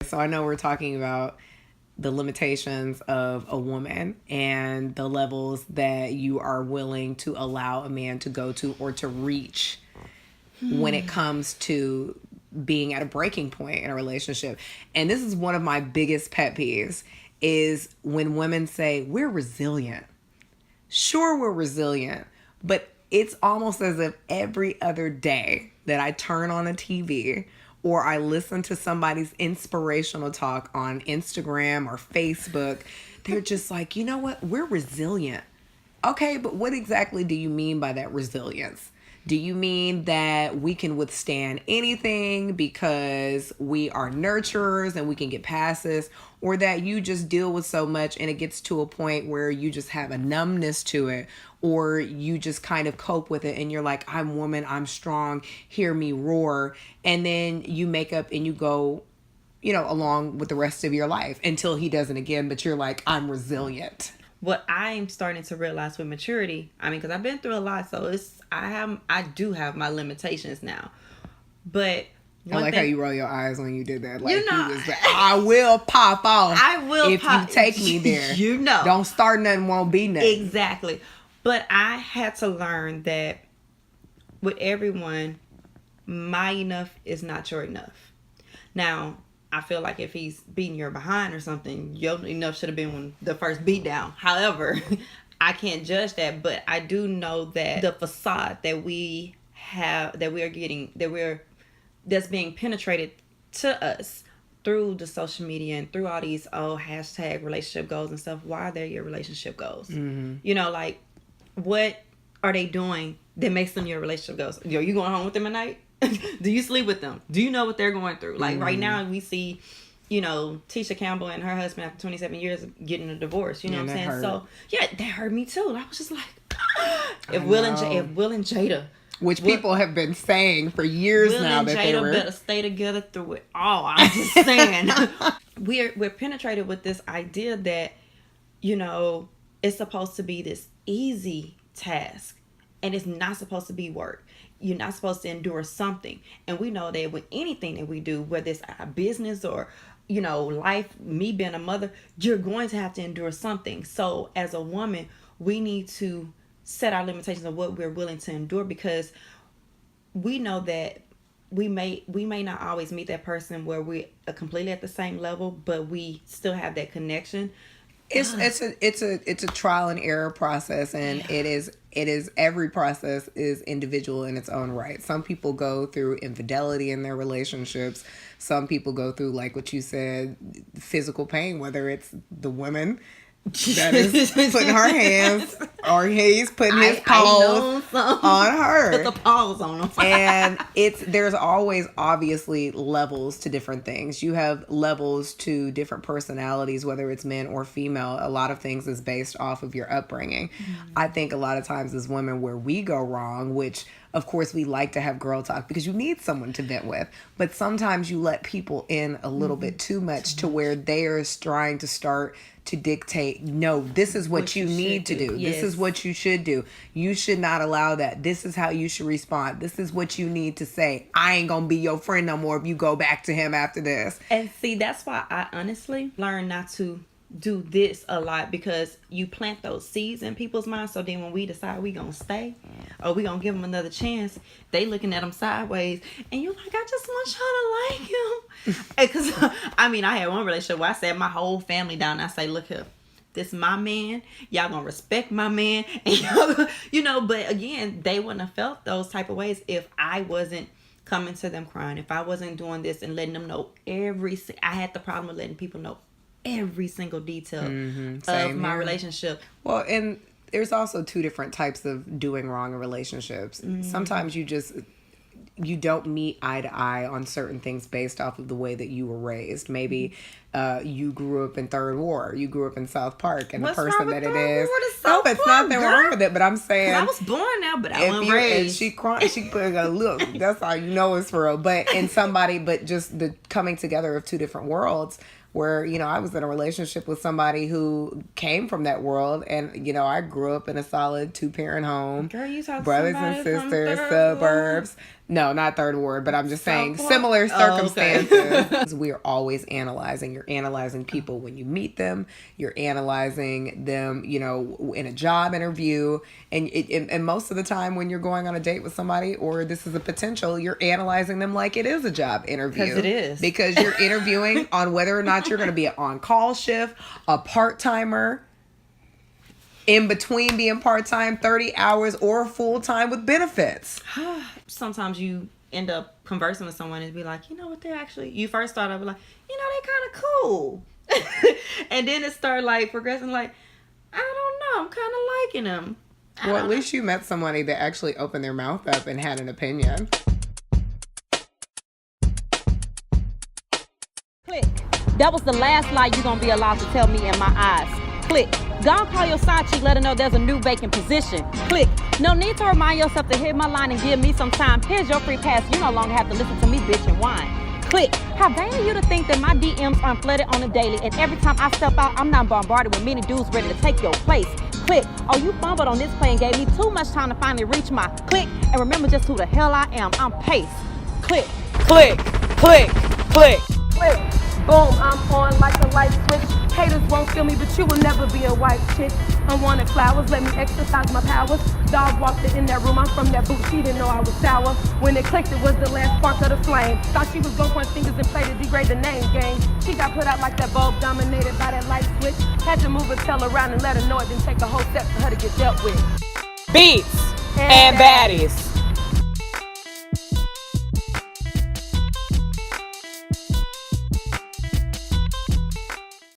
So I know we're talking about the limitations of a woman and the levels that you are willing to allow a man to go to or to reach when it comes to being at a breaking point in a relationship. And this is one of my biggest pet peeves, is when women say we're resilient. Sure, we're resilient, but it's almost as if every other day that I turn on a TV or I listen to somebody's inspirational talk on Instagram or Facebook, they're just like, you know what? We're resilient. Okay, but what exactly do you mean by that resilience? Do you mean that we can withstand anything because we are nurturers and we can get past this? Or that you just deal with so much and it gets to a point where you just have a numbness to it, or you just kind of cope with it and you're like, I'm woman, I'm strong, hear me roar. And then you make up and you go, along with the rest of your life until he doesn't again, but you're like, I'm resilient. What I'm starting to realize with maturity, because I've been through a lot, so I do have my limitations now. But I like how you roll your eyes when you did that. Like, I will pop off. I will if you take me there. Don't start nothing, won't be nothing. Exactly. But I had to learn that with everyone, my enough is not your enough. Now, I feel like if he's beating your behind or something, your enough should have been when the first beat down. However, I can't judge that, but I do know that the facade that we have, that's being penetrated to us through the social media and through all these hashtag relationship goals and stuff. Why are they your relationship goals? Mm-hmm. What are they doing that makes them your relationship goals? Are you going home with them at night? Do you sleep with them? Do you know what they're going through? Like right now we see, Tisha Campbell and her husband after 27 years getting a divorce. You know what I'm saying? Hurt. So yeah, that hurt me too. I was just like, if Will and Jada, which people have been saying for years now, that they were better stay together through it all. I'm just saying, we're penetrated with this idea that it's supposed to be this easy task, and it's not supposed to be work. You're not supposed to endure something. And we know that with anything that we do, whether it's our business or, life, me being a mother, you're going to have to endure something. So as a woman, we need to set our limitations of what we're willing to endure, because we know that we may not always meet that person where we are completely at the same level, but we still have that connection. It's a trial and error process, and it is every process is individual in its own right. Some people go through infidelity in their relationships. Some people go through, like what you said, physical pain, whether it's the woman that is putting her hands, or he's putting his paws on her. Put the paws on him. And there's always obviously levels to different things. You have levels to different personalities, whether it's men or female. A lot of things is based off of your upbringing. Mm-hmm. I think a lot of times as women, where we go wrong, which of course we like to have girl talk because you need someone to vent with, but sometimes you let people in a little bit too much to where they are trying to start to dictate, no, this is what you need to do. Yes. This is what you should do. You should not allow that. This is how you should respond. This is what you need to say. I ain't gonna be your friend no more if you go back to him after this. And see, that's why I honestly learned not to do this a lot, because you plant those seeds in people's minds. So then when we decide we gonna stay or we gonna give them another chance, they looking at them sideways, and you're like, I just want y'all to like him. Because I had one relationship where I sat my whole family down and I say, look here, this is my man, y'all gonna respect my man, and but again, they wouldn't have felt those type of ways if I wasn't coming to them crying, if I wasn't doing this and letting them know I had the problem with letting people know every single detail of my relationship. Well, and there's also two different types of doing wrong in relationships. Mm-hmm. Sometimes you don't meet eye to eye on certain things based off of the way that you were raised. Maybe you grew up in Third Ward, you grew up in South Park, and what's the person that it is. No, it's nothing wrong with it, but I'm saying, I was born now, but I wasn't raised. She put a look. That's how you know it's for real. But in somebody, but just the coming together of two different worlds. where, you know, I was in a relationship with somebody who came from that world, and, you know, I grew up in a solid 2-parent home. Girl, you talk brothers and sisters, suburbs. No, not third ward, but I'm just saying similar circumstances. Okay. We are always analyzing. You're analyzing people when you meet them. You're analyzing them, you know, in a job interview. And most of the time when you're going on a date with somebody, or this is a potential, you're analyzing them like it is a job interview. Because it is. Because you're interviewing on whether or not you're going to be an on-call shift, a part-timer, in between being part-time, 30 hours, or full-time with benefits. Sometimes you end up conversing with someone and be like, you know what, they're actually, you first start out like, you know, they kind of cool. And then it started like progressing like, I don't know, I'm kind of liking them. Well, at least you met somebody that actually opened their mouth up and had an opinion. Click. That was the last lie you're going to be allowed to tell me in my eyes. Click. Go and call your side chick, let her know there's a new vacant position. Click. No need to remind yourself to hit my line and give me some time. Here's your free pass. You no longer have to listen to me bitch and whine. Click. How vain of you to think that my DMs aren't flooded on a daily, and every time I step out, I'm not bombarded with many dudes ready to take your place. Click. Oh, you fumbled on this play and gave me too much time to finally reach my click. And remember just who the hell I am. I'm Pace. Click. Click. Click. Click. Click. Boom, I'm on like a light switch. Haters won't feel me, but you will never be a white chick. I wanted flowers, let me exercise my powers. Dog walked in that room, I'm from that boot, she didn't know I was sour. When it clicked, it was the last spark of the flame. Thought she was gonna point fingers and play to degrade the name game. She got put out like that bulb dominated by that light switch. Had to move her tail around and let her know it didn't take a whole step for her to get dealt with. Beats and Baddies.